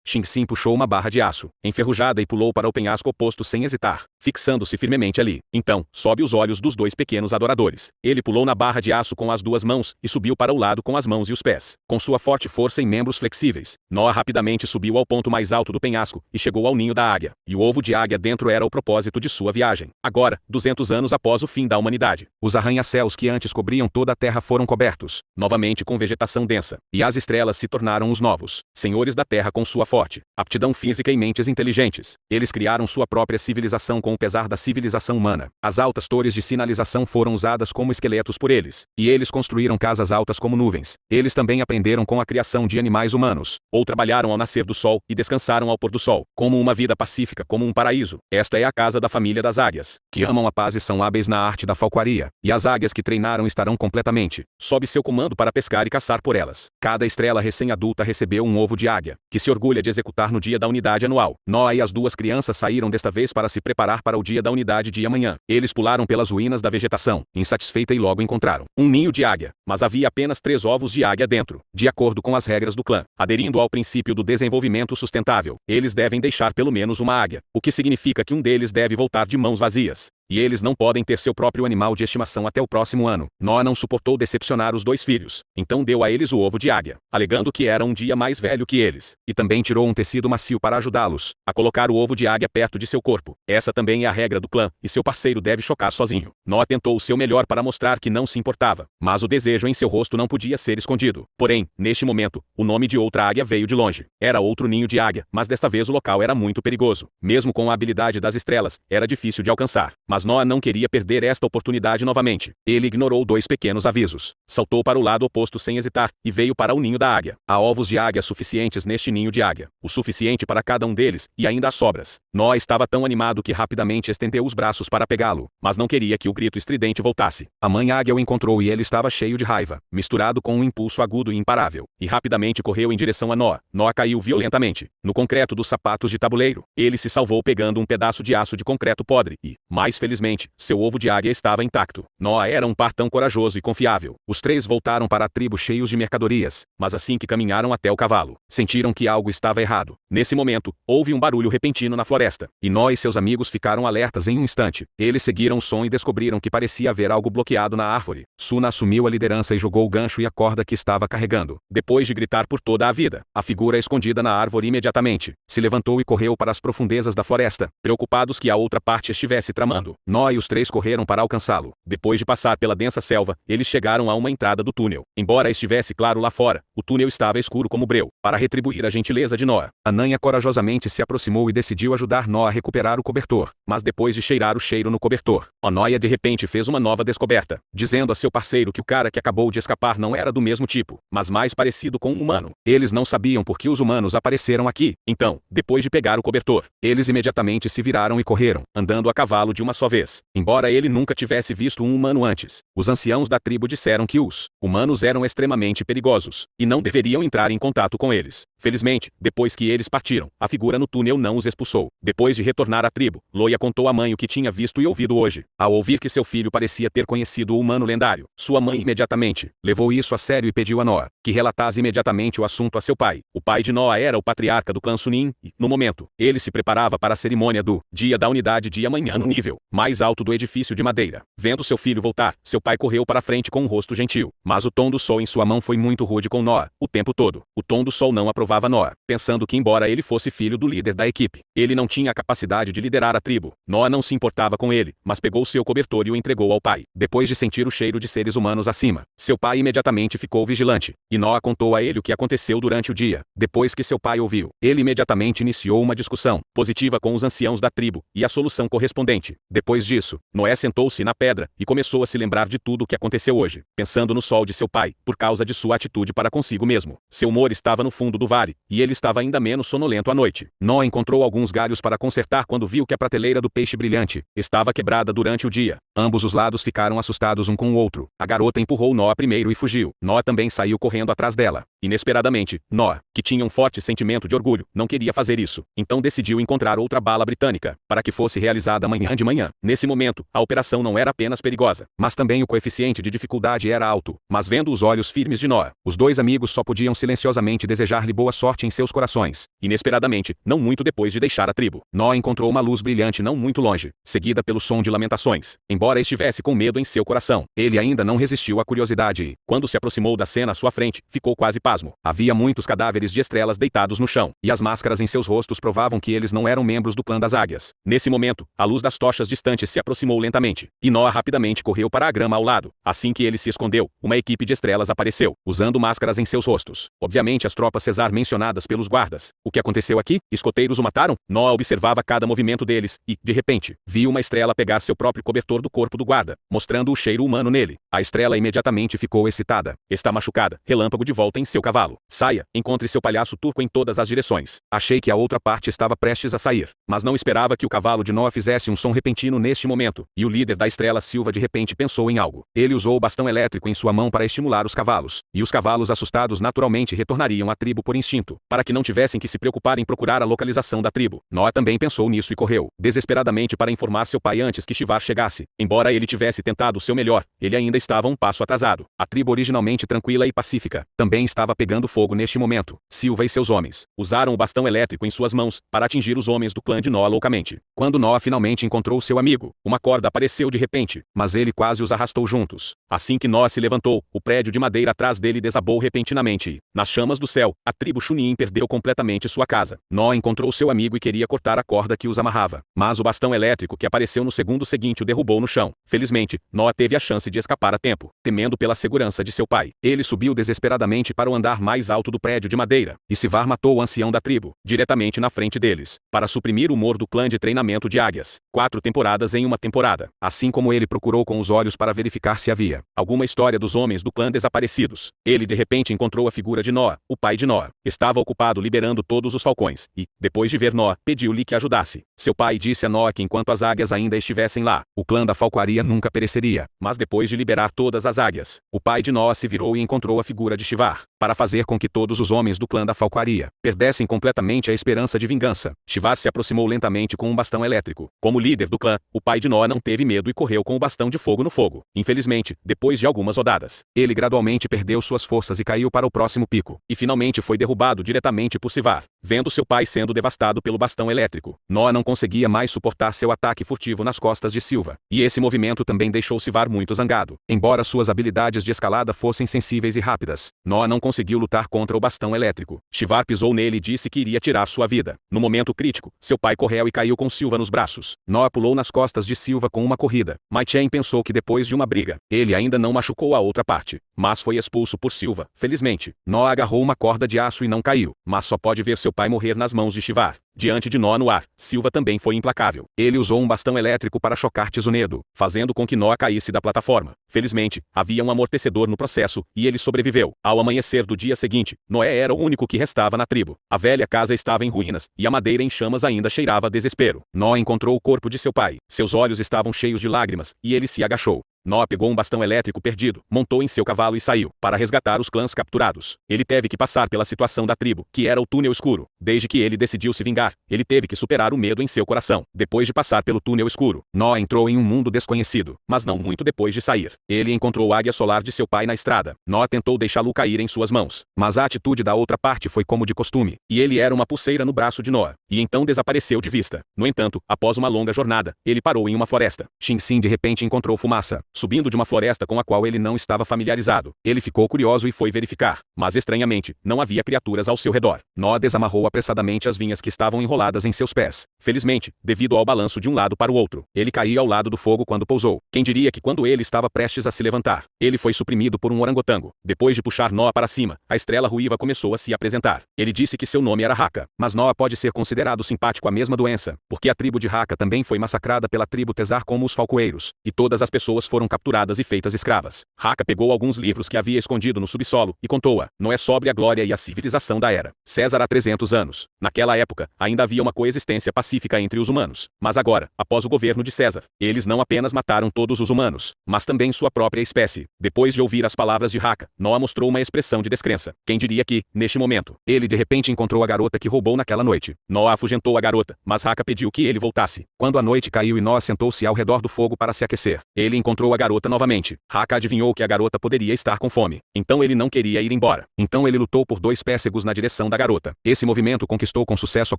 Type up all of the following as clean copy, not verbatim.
Xingxin puxou uma barra de aço, enferrujada e pulou para o penhasco oposto sem hesitar, fixando-se firmemente ali. Então, sob os olhos dos dois pequenos adoradores, ele pulou na barra de aço com as duas mãos e subiu para o lado com as mãos e os pés. Com sua forte força e membros flexíveis, Noa rapidamente subiu ao ponto mais alto do penhasco e chegou ao ninho da águia. E o ovo de águia dentro era o propósito de sua viagem. Agora, 200 anos após o fim da humanidade, os arranha-céus que antes cobriam toda a terra foram cobertos, novamente com vegetação densa, e as estrelas se tornaram os novos senhores da terra com sua forte aptidão física e mentes inteligentes. Eles criaram sua própria civilização com o pesar da civilização humana. As altas torres de sinalização foram usadas como esqueletos por eles, e eles construíram casas altas como nuvens. Eles também aprenderam com a criação de animais humanos, ou trabalharam ao nascer do sol e descansaram ao pôr do sol, como uma vida pacífica, como um paraíso. Esta é a casa da família das águias, que amam a paz e são hábeis na arte da falcoaria, e as águias que treinaram estarão completamente sob seu comando para pescar e caçar por elas. Cada estrela recém-adulta recebeu um ovo de águia, que se orgulha de executar no dia da unidade anual. Noa e as duas crianças saíram desta vez para se preparar para o dia da unidade de amanhã. Eles pularam pelas ruínas da vegetação, insatisfeita, e logo encontraram um ninho de águia, mas havia apenas 3 ovos de águia dentro. De acordo com as regras do clã, aderindo ao princípio do desenvolvimento sustentável, eles devem deixar pelo menos uma águia, o que significa que um deles deve voltar de mãos vazias. E eles não podem ter seu próprio animal de estimação até o próximo ano. Noa não suportou decepcionar os 2 filhos, então deu a eles o ovo de águia, alegando que era um dia mais velho que eles, e também tirou um tecido macio para ajudá-los a colocar o ovo de águia perto de seu corpo. Essa também é a regra do clã, e seu parceiro deve chocar sozinho. Noa tentou o seu melhor para mostrar que não se importava, mas o desejo em seu rosto não podia ser escondido. Porém, neste momento, o nome de outra águia veio de longe. Era outro ninho de águia, mas desta vez o local era muito perigoso. Mesmo com a habilidade das estrelas, era difícil de alcançar. Mas Noa não queria perder esta oportunidade novamente. Ele ignorou 2 pequenos avisos, saltou para o lado oposto sem hesitar, e veio para o ninho da águia. Há ovos de águia suficientes neste ninho de águia, o suficiente para cada um deles, e ainda há sobras. Noa estava tão animado que rapidamente estendeu os braços para pegá-lo, mas não queria que o grito estridente voltasse. A mãe águia o encontrou e ele estava cheio de raiva, misturado com um impulso agudo e imparável, e rapidamente correu em direção a Noa. Noa caiu violentamente no concreto dos sapatos de tabuleiro. Ele se salvou pegando um pedaço de aço de concreto podre e, mais felizmente, seu ovo de águia estava intacto. Noa era um par tão corajoso e confiável. Os 3 voltaram para a tribo cheios de mercadorias, mas assim que caminharam até o cavalo, sentiram que algo estava errado. Nesse momento, houve um barulho repentino na floresta, e Noa e seus amigos ficaram alertas em um instante. Eles seguiram o som e descobriram que parecia haver algo bloqueado na árvore. Suna assumiu a liderança e jogou o gancho e a corda que estava carregando. Depois de gritar por toda a vida, a figura escondida na árvore imediatamente se levantou e correu para as profundezas da floresta, preocupados que a outra parte estivesse tramando. Noa e os 3 correram para alcançá-lo. Depois de passar pela densa selva, eles chegaram a uma entrada do túnel. Embora estivesse claro lá fora, o túnel estava escuro como breu. Para retribuir a gentileza de Noa, Ananha corajosamente se aproximou e decidiu ajudar Noa a recuperar o cobertor. Mas depois de cheirar o cheiro no cobertor, Noia de repente fez uma nova descoberta, dizendo a seu parceiro que o cara que acabou de escapar não era do mesmo tipo, mas mais parecido com um humano. Eles não sabiam por que os humanos apareceram aqui. Então, depois de pegar o cobertor, eles imediatamente se viraram e correram, andando a cavalo de uma só vez. Embora ele nunca tivesse visto um humano antes, os anciãos da tribo disseram que os humanos eram extremamente perigosos, e não deveriam entrar em contato com eles. Felizmente, depois que eles partiram, a figura no túnel não os expulsou. Depois de retornar à tribo, Loia contou à mãe o que tinha visto e ouvido hoje. Ao ouvir que seu filho parecia ter conhecido o humano lendário, sua mãe imediatamente levou isso a sério e pediu a Noa que relatasse imediatamente o assunto a seu pai. O pai de Noa era o patriarca do clã Sunin, e, no momento, ele se preparava para a cerimônia do Dia da Unidade de amanhã no nível mais alto do edifício de madeira. Vendo seu filho voltar, seu pai correu para a frente com um rosto gentil, mas o tom do sol em sua mão foi muito rude com Noa, o tempo todo. O tom do sol não aprovava Noa, pensando que embora ele fosse filho do líder da equipe, ele não tinha a capacidade de liderar a tribo. Noa não se importava com ele, mas pegou seu cobertor e o entregou ao pai. Depois de sentir o cheiro de seres humanos acima, seu pai imediatamente ficou vigilante, e Noa contou a ele o que aconteceu durante o dia. Depois que seu pai ouviu, ele imediatamente iniciou uma discussão positiva com os anciãos da tribo, e a solução correspondente. Depois disso, Noé sentou-se na pedra e começou a se lembrar de tudo o que aconteceu hoje, pensando no sol de seu pai, por causa de sua atitude para consigo mesmo. Seu humor estava no fundo do vale, e ele estava ainda menos sonolento à noite. Noé encontrou alguns galhos para consertar quando viu que a prateleira do peixe brilhante estava quebrada durante o dia. Ambos os lados ficaram assustados um com o outro. A garota empurrou Noah primeiro e fugiu. Noah também saiu correndo atrás dela. Inesperadamente, Noah, que tinha um forte sentimento de orgulho, não queria fazer isso. Então decidiu encontrar outra bala britânica, para que fosse realizada amanhã de manhã. Nesse momento, a operação não era apenas perigosa, mas também o coeficiente de dificuldade era alto. Mas vendo os olhos firmes de Noah, os dois amigos só podiam silenciosamente desejar-lhe boa sorte em seus corações. Inesperadamente, não muito depois de deixar a tribo, Noah encontrou uma luz brilhante não muito longe, seguida pelo som de lamentações. Embora estivesse com medo em seu coração, ele ainda não resistiu à curiosidade e, quando se aproximou da cena à sua frente, ficou quase pasmo. Havia muitos cadáveres de estrelas deitados no chão, e as máscaras em seus rostos provavam que eles não eram membros do clã das águias. Nesse momento, a luz das tochas distantes se aproximou lentamente, e Noah rapidamente correu para a grama ao lado. Assim que ele se escondeu, uma equipe de estrelas apareceu, usando máscaras em seus rostos. Obviamente as tropas Cesar mencionadas pelos guardas. O que aconteceu aqui? Escoteiros o mataram? Noah observava cada movimento deles, e, de repente, viu uma estrela pegar seu próprio cobertor do corpo do guarda, mostrando o cheiro humano nele. A estrela imediatamente ficou excitada. Está machucada. Relâmpago de volta em seu cavalo. Saia, encontre seu palhaço turco em todas as direções. Achei que a outra parte estava prestes a sair, mas não esperava que o cavalo de Noah fizesse um som repentino neste momento, e o líder da estrela Silva de repente pensou em algo. Ele usou o bastão elétrico em sua mão para estimular os cavalos, e os cavalos assustados naturalmente retornariam à tribo por instinto, para que não tivessem que se preocupar em procurar a localização da tribo. Noah também pensou nisso e correu, desesperadamente para informar seu pai antes que Shivar chegasse. Embora ele tivesse tentado o seu melhor, ele ainda estava um passo atrasado. A tribo originalmente tranquila e pacífica, também estava pegando fogo neste momento. Silva e seus homens usaram o bastão elétrico em suas mãos para atingir os homens do clã de Noah loucamente. Quando Noah finalmente encontrou seu amigo, uma corda apareceu de repente, mas ele quase os arrastou juntos. Assim que Noah se levantou, o prédio de madeira atrás dele desabou repentinamente e, nas chamas do céu, a tribo Chunin perdeu completamente sua casa. Noah encontrou seu amigo e queria cortar a corda que os amarrava, mas o bastão elétrico que apareceu no segundo seguinte o derrubou no chão. Felizmente, Noah teve a chance de escapar a tempo. Temendo pela segurança de seu pai, ele subiu desesperadamente para o andar mais alto do prédio de madeira, e Shivar matou o ancião da tribo, diretamente na frente deles, para suprimir o humor do clã de treinamento de águias. 4 temporadas em uma temporada. Assim como ele procurou com os olhos para verificar se havia alguma história dos homens do clã desaparecidos, ele de repente encontrou a figura de Noah, o pai de Noah. Estava ocupado liberando todos os falcões, e, depois de ver Noah, pediu-lhe que ajudasse. Seu pai disse a Noah que enquanto as águias ainda estivessem lá, o clã da falcoaria nunca pereceria. Mas depois de liberar todas as águias, o pai de Noah se virou e encontrou a figura de Shivar, para fazer com que todos os homens do clã da falcoaria perdessem completamente a esperança de vingança. Shivar se aproximou lentamente com um bastão elétrico. Como líder do clã, o pai de Noah não teve medo e correu com o bastão de fogo no fogo. Infelizmente, depois de algumas rodadas, ele gradualmente perdeu suas forças e caiu para o próximo pico, e finalmente foi derrubado diretamente por Shivar. Vendo seu pai sendo devastado pelo bastão elétrico, Noah não conseguia mais suportar seu ataque furtivo nas costas de Silva, e esse movimento também deixou Shivar muito zangado. Embora suas habilidades de escalada fossem sensíveis e rápidas, Noah não conseguiu lutar contra o bastão elétrico. Shivar pisou nele e disse que iria tirar sua vida. No momento crítico, seu pai correu e caiu com Silva nos braços. Noah pulou nas costas de Silva com uma corrida. Mai Chen pensou que depois de uma briga, ele ainda não machucou a outra parte, mas foi expulso por Silva. Felizmente, Noah agarrou uma corda de aço e não caiu, mas só pode ver seu pai morrer nas mãos de Shivar. Diante de Noah no ar, Silva também foi implacável. Ele usou um bastão elétrico para chocar Tsunedo, fazendo com que Noah caísse da plataforma. Felizmente, havia um amortecedor no processo, e ele sobreviveu. Ao amanhecer do dia seguinte, Noé era o único que restava na tribo. A velha casa estava em ruínas, e a madeira em chamas ainda cheirava a desespero. Noah encontrou o corpo de seu pai. Seus olhos estavam cheios de lágrimas, e ele se agachou. Noah pegou um bastão elétrico perdido, montou em seu cavalo e saiu, para resgatar os clãs capturados. Ele teve que passar pela situação da tribo, que era o túnel escuro. Desde que ele decidiu se vingar, ele teve que superar o medo em seu coração. Depois de passar pelo túnel escuro, Noah entrou em um mundo desconhecido, mas não muito depois de sair. Ele encontrou a águia solar de seu pai na estrada. Noah tentou deixá-lo cair em suas mãos, mas a atitude da outra parte foi como de costume, e ele era uma pulseira no braço de Noah, e então desapareceu de vista. No entanto, após uma longa jornada, ele parou em uma floresta. Shin-Sin de repente encontrou fumaça subindo de uma floresta com a qual ele não estava familiarizado. Ele ficou curioso e foi verificar, mas estranhamente, não havia criaturas ao seu redor. Noah desamarrou apressadamente as vinhas que estavam enroladas em seus pés. Felizmente, devido ao balanço de um lado para o outro, ele caía ao lado do fogo quando pousou. Quem diria que quando ele estava prestes a se levantar, ele foi suprimido por um orangotango. Depois de puxar Noah para cima, a estrela ruiva começou a se apresentar. Ele disse que seu nome era Haka, mas Noah pode ser considerado simpático à mesma doença, porque a tribo de Haka também foi massacrada pela tribo Tesar como os falcoeiros, e todas as pessoas foram foram capturadas e feitas escravas. Haka pegou alguns livros que havia escondido no subsolo e contou-a Noé sobre a glória e a civilização da era César há 300 anos. Naquela época, ainda havia uma coexistência pacífica entre os humanos. Mas agora, após o governo de César, eles não apenas mataram todos os humanos, mas também sua própria espécie. Depois de ouvir as palavras de Haka, Noé mostrou uma expressão de descrença. Quem diria que, neste momento, ele de repente encontrou a garota que roubou naquela noite. Noé afugentou a garota, mas Haka pediu que ele voltasse. Quando a noite caiu e Noé sentou-se ao redor do fogo para se aquecer, ele encontrou a garota novamente. Haka adivinhou que a garota poderia estar com fome. Então ele não queria ir embora. Então ele lutou por 2 pêssegos na direção da garota. Esse movimento conquistou com sucesso a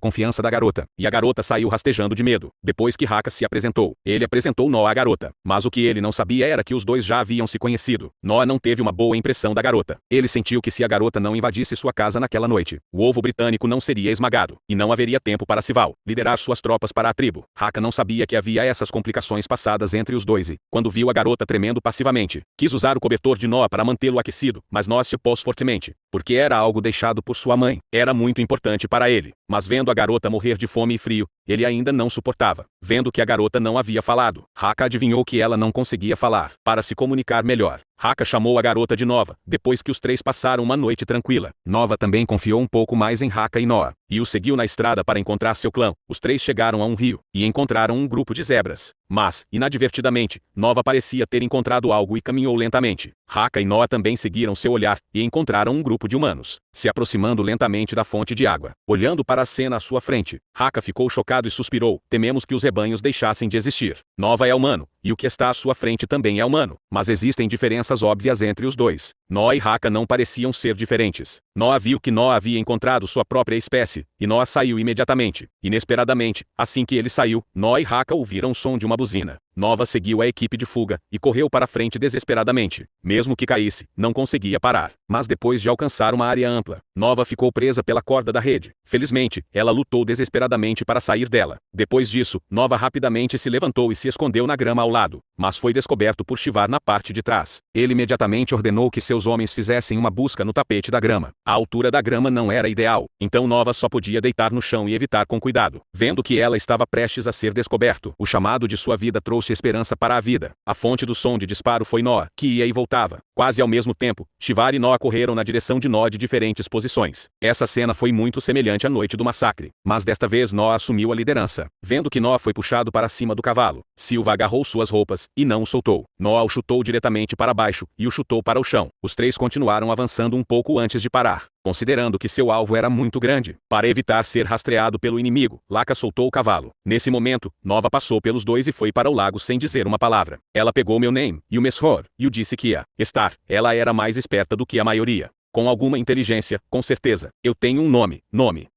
confiança da garota, e a garota saiu rastejando de medo. Depois que Haka se apresentou, ele apresentou Noé à garota. Mas o que ele não sabia era que os dois já haviam se conhecido. Noé não teve uma boa impressão da garota. Ele sentiu que se a garota não invadisse sua casa naquela noite, o ovo britânico não seria esmagado, e não haveria tempo para Sival liderar suas tropas para a tribo. Haka não sabia que havia essas complicações passadas entre os dois e, quando viu a garota tremendo passivamente, quis usar o cobertor de Noé para mantê-lo aquecido, mas Noé se opôs fortemente, porque era algo deixado por sua mãe. Era muito importante para ele. Mas vendo a garota morrer de fome e frio, ele ainda não suportava. Vendo que a garota não havia falado, Haka adivinhou que ela não conseguia falar. Para se comunicar melhor, Haka chamou a garota de Nova, depois que os 3 passaram uma noite tranquila. Nova também confiou um pouco mais em Haka e Noé, e o seguiu na estrada para encontrar seu clã. Os 3 chegaram a um rio, e encontraram um grupo de zebras. Mas, inadvertidamente, Nova parecia ter encontrado algo e caminhou lentamente. Haka e Noé também seguiram seu olhar, e encontraram um grupo de humanos, se aproximando lentamente da fonte de água. Olhando para a cena à sua frente, Haka ficou chocado e suspirou: tememos que os rebanhos deixassem de existir. Nova é humano, e o que está à sua frente também é humano, mas existem diferenças óbvias entre os dois. Noé e Haka não pareciam ser diferentes. Noé viu que Noé havia encontrado sua própria espécie, e Noé saiu imediatamente. Inesperadamente, assim que ele saiu, Noé e Haka ouviram o som de uma buzina. Nova seguiu a equipe de fuga, e correu para frente desesperadamente. Mesmo que caísse, não conseguia parar. Mas depois de alcançar uma área ampla, Nova ficou presa pela corda da rede. Felizmente, ela lutou desesperadamente para sair dela. Depois disso, Nova rapidamente se levantou e se escondeu na grama ao lado, mas foi descoberto por Shivar na parte de trás. Ele imediatamente ordenou que seus homens fizessem uma busca no tapete da grama. A altura da grama não era ideal, então Nova só podia deitar no chão e evitar com cuidado. Vendo que ela estava prestes a ser descoberto, o chamado de sua vida trouxe esperança para a vida. A fonte do som de disparo foi Noé, que ia e voltava. Quase ao mesmo tempo, Shivar e Noé correram na direção de Noé de diferentes posições. Essa cena foi muito semelhante à noite do massacre, mas desta vez Noé assumiu a liderança. Vendo que Noé foi puxado para cima do cavalo, Silva agarrou suas roupas e não o soltou. Noé o chutou diretamente para baixo e o chutou para o chão. Os 3 continuaram avançando um pouco antes de parar, considerando que seu alvo era muito grande. Para evitar ser rastreado pelo inimigo, Laka soltou o cavalo. Nesse momento, Nova passou pelos 2 e foi para o lago sem dizer uma palavra. Ela pegou meu name e o Meshor, e o disse que ia estar. Ela era mais esperta do que a maioria. Com alguma inteligência, com certeza. Eu tenho um nome.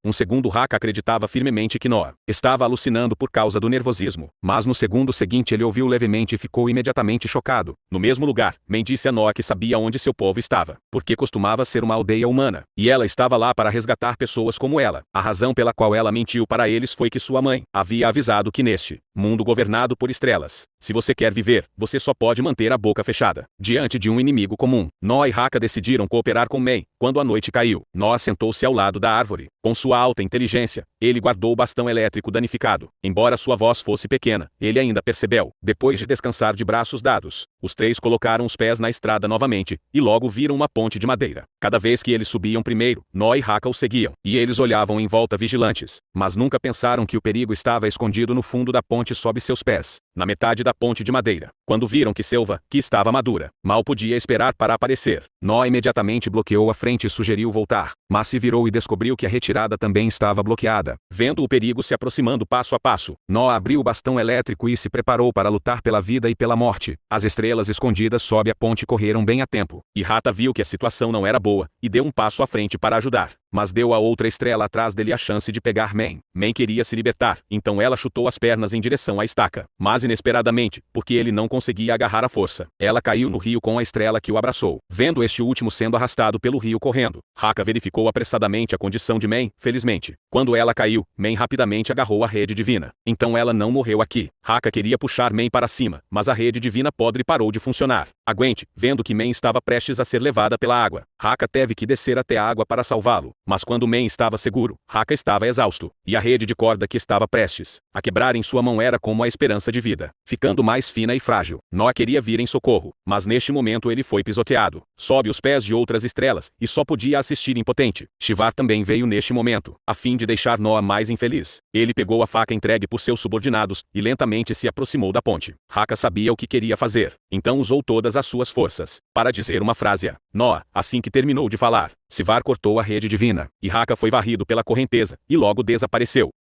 Um segundo Haka acreditava firmemente que Noé estava alucinando por causa do nervosismo. Mas no segundo seguinte ele ouviu levemente e ficou imediatamente chocado. No mesmo lugar, Men disse a Noé que sabia onde seu povo estava, porque costumava ser uma aldeia humana, e ela estava lá para resgatar pessoas como ela. A razão pela qual ela mentiu para eles foi que sua mãe havia avisado que neste mundo governado por estrelas, se você quer viver, você só pode manter a boca fechada diante de um inimigo comum. Noé e Haka decidiram cooperar com Men. Quando a noite caiu, Noé sentou-se ao lado da árvore. Com sua alta inteligência, ele guardou o bastão elétrico danificado. Embora sua voz fosse pequena, ele ainda percebeu. Depois de descansar de braços dados, os 3 colocaram os pés na estrada novamente, e logo viram uma ponte de madeira. Cada vez que eles subiam primeiro, Noé e Haka o seguiam, e eles olhavam em volta vigilantes, mas nunca pensaram que o perigo estava escondido no fundo da ponte sob seus pés, na metade da ponte de madeira. Quando viram que Silva, que estava madura, mal podia esperar para aparecer, Noé imediatamente bloqueou a frente e sugeriu voltar, mas se virou e descobriu que a retirada também estava bloqueada. Vendo o perigo se aproximando passo a passo, Noé abriu o bastão elétrico e se preparou para lutar pela vida e pela morte. As estrelas escondidas sob a ponte correram bem a tempo, e Hata viu que a situação não era boa, e deu um passo à frente para ajudar, mas deu a outra estrela atrás dele a chance de pegar Men. Men queria se libertar, então ela chutou as pernas em direção à estaca, mas inesperadamente, porque ele não conseguia agarrar a força, ela caiu no rio com a estrela que o abraçou. Vendo este último sendo arrastado pelo rio correndo, Haka verificou apressadamente a condição de Men. Felizmente, quando ela caiu, Men rapidamente agarrou a rede divina. Então ela não morreu aqui. Haka queria puxar Men para cima, mas a rede divina podre parou de funcionar. Aguente, vendo que Men estava prestes a ser levada pela água, Haka teve que descer até a água para salvá-lo. Mas quando Men estava seguro, Raka estava exausto, e a rede de corda que estava prestes a quebrar em sua mão era como a esperança de vida, ficando mais fina e frágil. Noah queria vir em socorro, mas neste momento ele foi pisoteado, sob os pés de outras estrelas, e só podia assistir impotente. Shivar também veio neste momento, a fim de deixar Noah mais infeliz. Ele pegou a faca entregue por seus subordinados, e lentamente se aproximou da ponte. Raka sabia o que queria fazer, então usou todas as suas forças para dizer uma frase a Noah. Assim que terminou de falar, Shivar cortou a rede divina, e Raka foi varrido pela correnteza, e logo desapareceu.